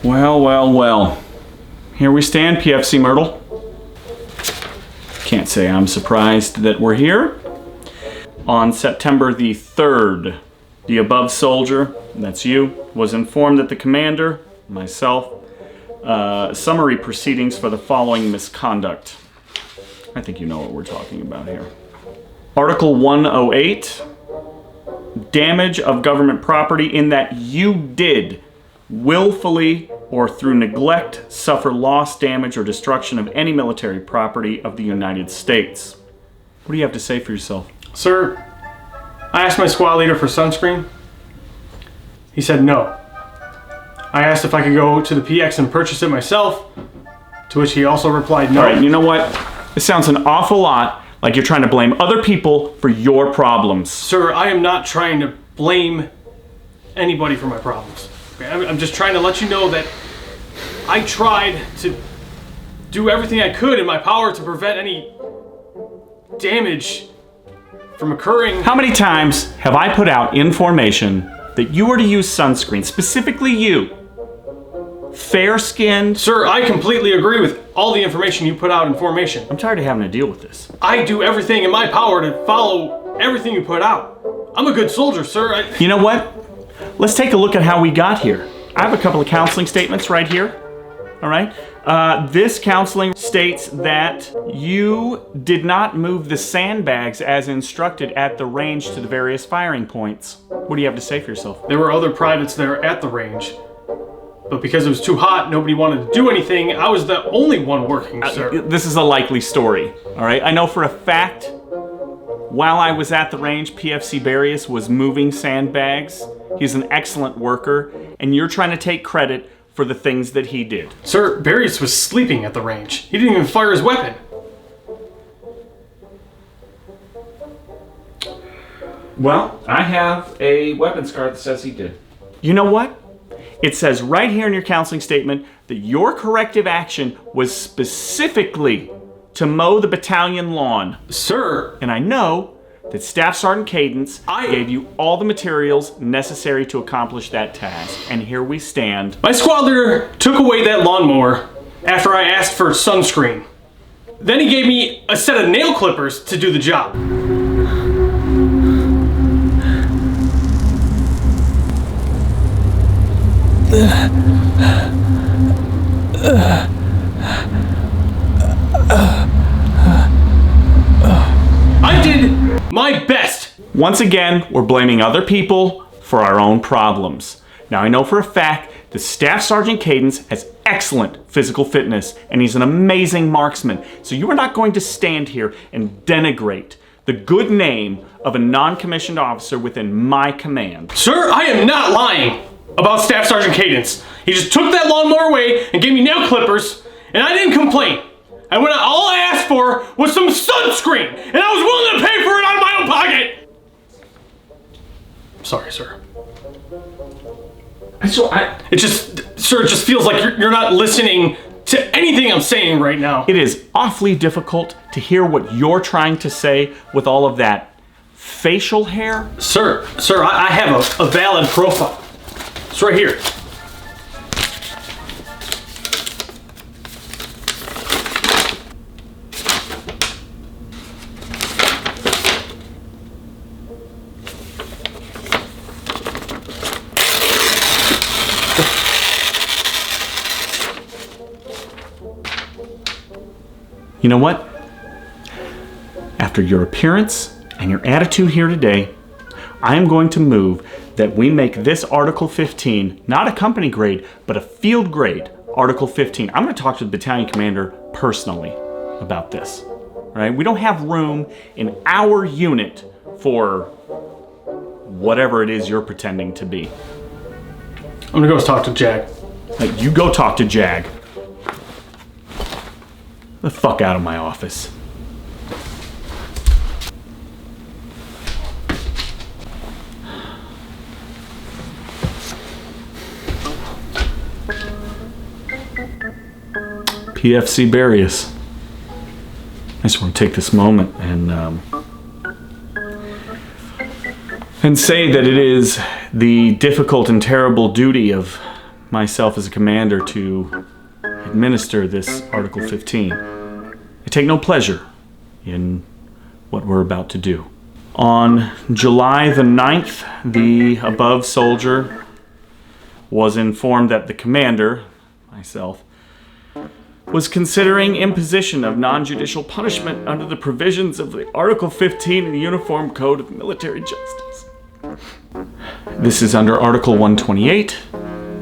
Well, well, well. Here we stand, PFC Myrtle. Can't say I'm surprised that we're here. On September the 3rd, the above soldier, that's you, was informed that the commander, myself, summary proceedings for the following misconduct. I think you know what we're talking about here. Article 108, damage of government property in that you did willfully or through neglect suffer loss, damage, or destruction of any military property of the United States. What do you have to say for yourself? Sir, I asked my squad leader for sunscreen. He said no. I asked if I could go to the PX and purchase it myself, to which he also replied no. All right, you know what? This sounds an awful lot like you're trying to blame other people for your problems. Sir, I am not trying to blame anybody for my problems. Okay? I'm just trying to let you know that I tried to do everything I could in my power to prevent any damage from occurring. How many times have I put out information that you were to use sunscreen, specifically you? Fair-skinned. Sir, I completely agree with all the information you put out in formation. I'm tired of having to deal with this. I do everything in my power to follow everything you put out. I'm a good soldier, sir. You know what? Let's take a look at how we got here. I have a couple of counseling statements right here. All right? This counseling states that you did not move the sandbags as instructed at the range to the various firing points. What do you have to say for yourself? There were other privates there at the range. But because it was too hot, nobody wanted to do anything. I was the only one working, sir. This is a likely story, all right? I know for a fact, while I was at the range, PFC Barrios was moving sandbags. He's an excellent worker, and you're trying to take credit for the things that he did. Sir, Barrios was sleeping at the range. He didn't even fire his weapon. Well, I have a weapons card that says he did. You know what? It says right here in your counseling statement that your corrective action was specifically to mow the battalion lawn. Sir! And I know that Staff Sergeant Cadence gave you all the materials necessary to accomplish that task. And here we stand. My squad leader took away that lawnmower after I asked for sunscreen. Then he gave me a set of nail clippers to do the job. I did my best. Once again, we're blaming other people for our own problems. Now, I know for a fact that Staff Sergeant Cadence has excellent physical fitness, and he's an amazing marksman. So you are not going to stand here and denigrate the good name of a non-commissioned officer within my command. Sir, I am not lying about Staff Sergeant Cadence. He just took that lawnmower away and gave me nail clippers, and I didn't complain. And when all I asked for was some sunscreen, and I was willing to pay for it out of my own pocket. Sorry, sir. It just feels like you're not listening to anything I'm saying right now. It is awfully difficult to hear what you're trying to say with all of that facial hair. Sir, I have a valid profile. It's right here. You know what? After your appearance and your attitude here today, I am going to move that we make this Article 15 not a company grade, but a field grade Article 15. I'm going to talk to the battalion commander personally about this. All right? We don't have room in our unit for whatever it is you're pretending to be. I'm going to go talk to Jag. You go talk to Jag. The fuck out of my office. PFC Barrios. I just want to take this moment and say that it is the difficult and terrible duty of myself as a commander to administer this Article 15. I take no pleasure in what we're about to do. On July the 9th, the above soldier was informed that the commander, myself, was considering imposition of non-judicial punishment under the provisions of the Article 15 in the Uniform Code of Military Justice. This is under Article 128,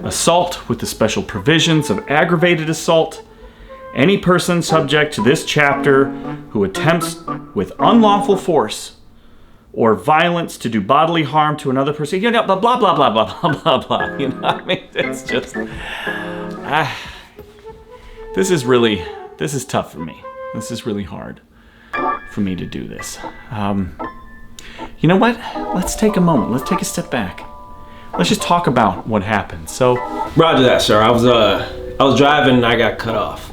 assault with the special provisions of aggravated assault. Any person subject to this chapter who attempts with unlawful force or violence to do bodily harm to another person, blah, blah, blah, blah, blah, blah, blah, blah. You know what I mean? It's just... This is tough for me. This is really hard for me to do this. You know what? Let's take a moment. Let's take a step back. Let's just talk about what happened. So, Roger that, sir. I was driving and I got cut off.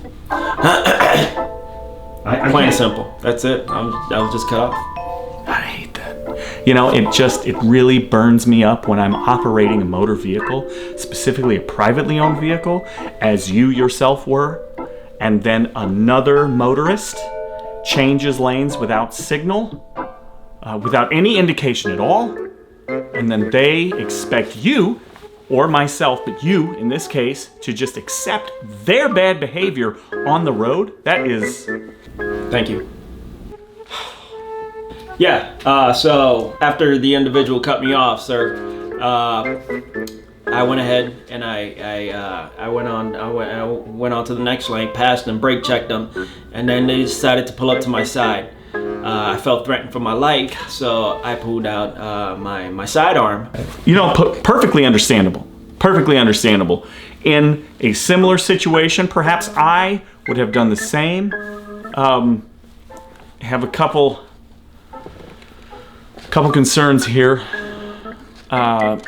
Plain and simple. That's it. I was just cut off. I hate that. You know, it really burns me up when I'm operating a motor vehicle, specifically a privately owned vehicle, as you yourself were, and then another motorist changes lanes without signal, without any indication at all, and then they expect you, or myself, but you in this case, to just accept their bad behavior on the road. That is... Thank you. Yeah, so after the individual cut me off, sir, I went ahead and I went on to the next lane, passed them, brake checked them, and then they decided to pull up to my side. I felt threatened for my life, so I pulled out my sidearm. You know, perfectly understandable. Perfectly understandable. In a similar situation, perhaps I would have done the same. Have a couple concerns here. I'm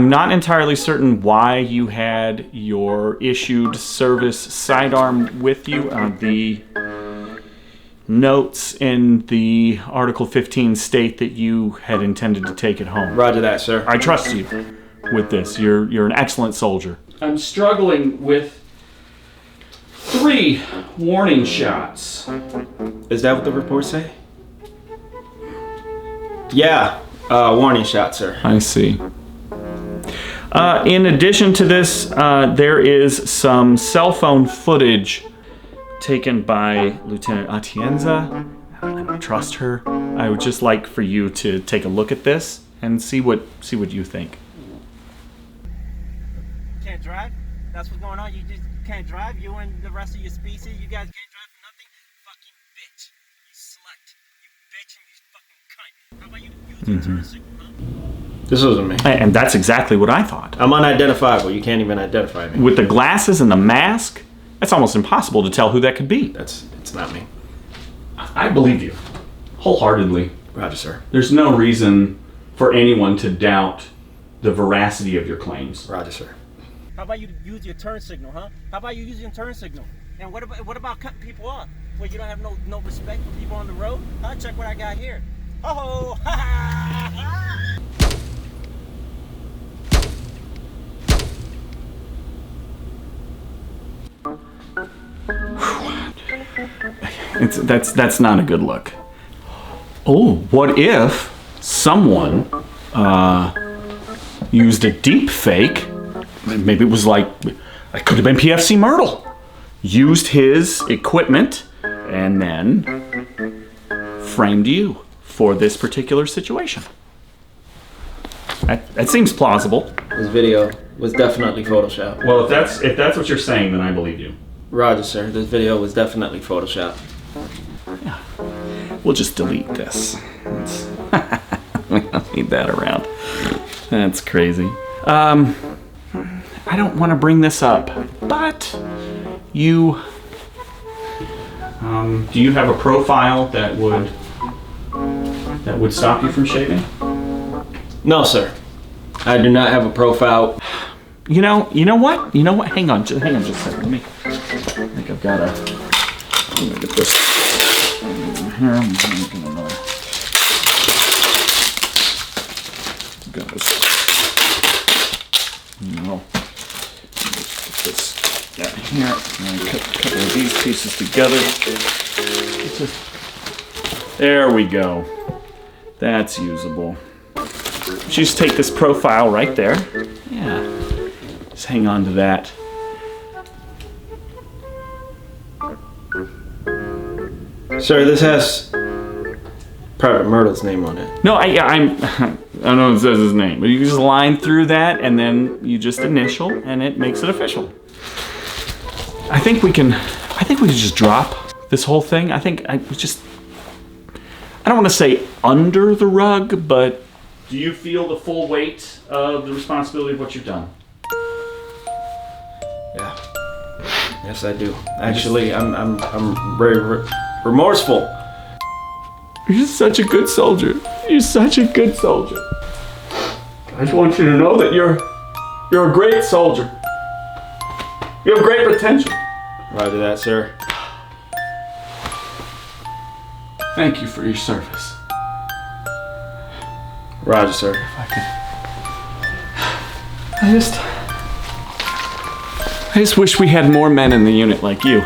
not entirely certain why you had your issued service sidearm with you. The notes in the Article 15 state that you had intended to take it home. Roger that, sir. I trust you with this. You're an excellent soldier. I'm struggling with 3 warning shots. Is that what the reports say? Yeah, warning shot, sir. I see. In addition to this, there is some cell phone footage taken by Lieutenant Atienza. I don't trust her. I would just like for you to take a look at this and see what you think. Can't drive? That's what's going on? You just can't drive? You and the rest of your species? You guys can't drive for nothing? Fucking bitch. You slut. You bitch and you fucking cunt. How about you use your turn signal, huh? This wasn't me. And that's exactly what I thought. I'm unidentifiable. You can't even identify me. With the glasses and the mask, it's almost impossible to tell who that could be. It's not me. I believe you. Wholeheartedly. Roger, sir. There's no reason for anyone to doubt the veracity of your claims. Roger, sir. How about you use your turn signal, huh? How about you use your turn signal? And what about cutting people off? Where you don't have no respect for people on the road? Huh? Check what I got here. Oh, ha ha ha! That's not a good look. Oh, what if someone used a deep fake? Maybe it was like, it could have been PFC Myrtle. Used his equipment and then framed you for this particular situation. That seems plausible. This video was definitely Photoshopped. Well, if that's what you're saying, then I believe you. Roger, sir. This video was definitely Photoshopped. Yeah. We'll just delete this. We don't need that around. That's crazy. I don't want to bring this up, but do you have a profile that would stop you from shaving? No, sir. I do not have a profile. You know what? Hang on just a second. I think I've got let me get this here. I'm making another. No. Put this down here. And cut a couple of these pieces together. There we go. That's usable. Just take this profile right there. Yeah. Just hang on to that. Sir, this has Private Myrtle's name on it. No, I'm. I don't know if it says his name, but you just line through that, and then you just initial, and it makes it official. I think we can just drop this whole thing. I don't want to say under the rug, but do you feel the full weight of the responsibility of what you've done? Yeah. Yes, I do. Actually, I'm very remorseful. You're such a good soldier. You're such a good soldier. I just want you to know that you're a great soldier. You have great potential. Roger that, sir. Thank you for your service. Roger, sir. I just wish we had more men in the unit like you.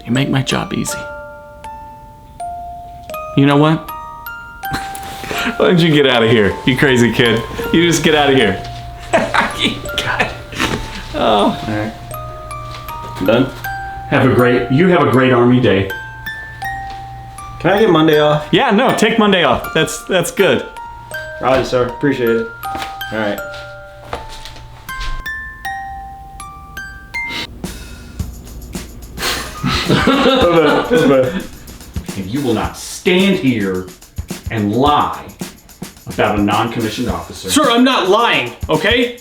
You make my job easy. You know what? Why don't you get out of here, you crazy kid? You just get out of here. God. Oh. All right. Done? You have a great Army day. Can I get Monday off? Yeah, no, take Monday off. That's good. Roger, sir. Appreciate it. All right. And you will not stand here and lie about a non-commissioned officer. Sir, I'm not lying, okay?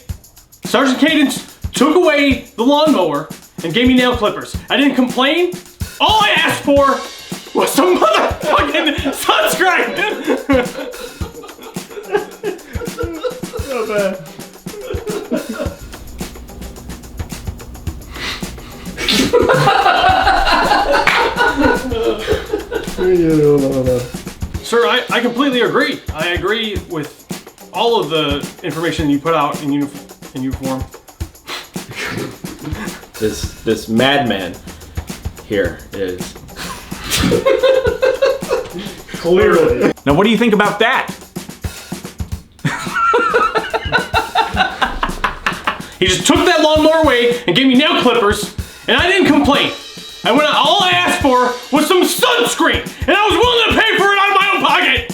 Sergeant Cadence took away the lawnmower and gave me nail clippers. I didn't complain. All I asked for was some motherfucking sunscreen. So bad. Sir, I completely agree. I agree with all of the information you put out in uniform. This madman here is Clearly. Now, what do you think about that? He just took that lawnmower away and gave me nail clippers, and I didn't complain. All I asked for was some sunscreen, and I was willing to pay for it out of my own pocket.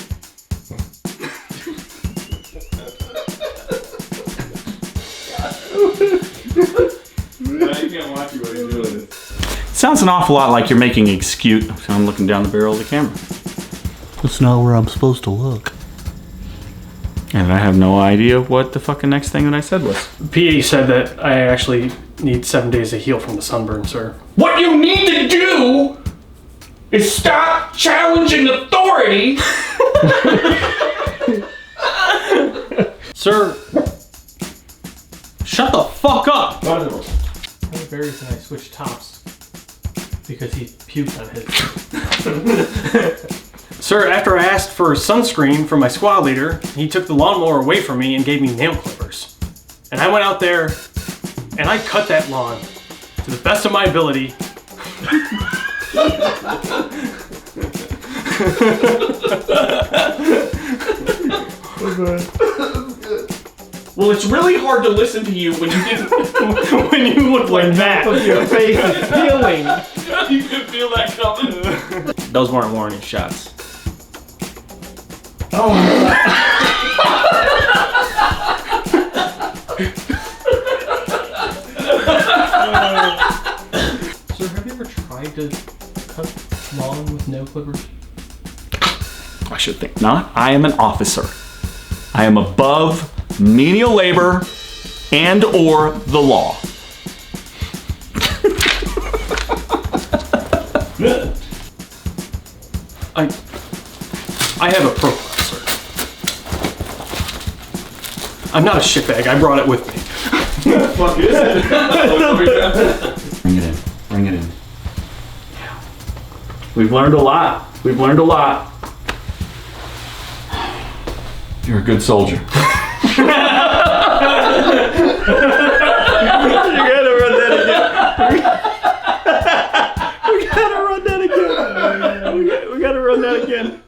Sounds an awful lot like you're making an excuse. I'm looking down the barrel of the camera. That's not where I'm supposed to look. And I have no idea what the fucking next thing that I said was. PA said that I actually need 7 days to heal from the sunburn, sir. What you need to do is stop challenging authority. Sir, shut the fuck up. Barry's and I switched tops because he puked on his. Sir, after I asked for sunscreen from my squad leader, he took the lawnmower away from me and gave me nail clippers. And I went out there and I cut that lawn to the best of my ability. Well, it's really hard to listen to you when you didn't. When you look like that. Your face is peeling. You can feel that coming. those weren't warning shots. Sir, have you ever tried to cut lawn with nail clippers? I should think not. I am an officer. I am above menial labor and or the law. I have a profile, sir. I'm not a shitbag. I brought it with me. Fuck is it? Bring it in. Bring it in. Yeah. We've learned a lot. We've learned a lot. You're a good soldier. gotta run that again. We gotta run that again. We gotta run that again.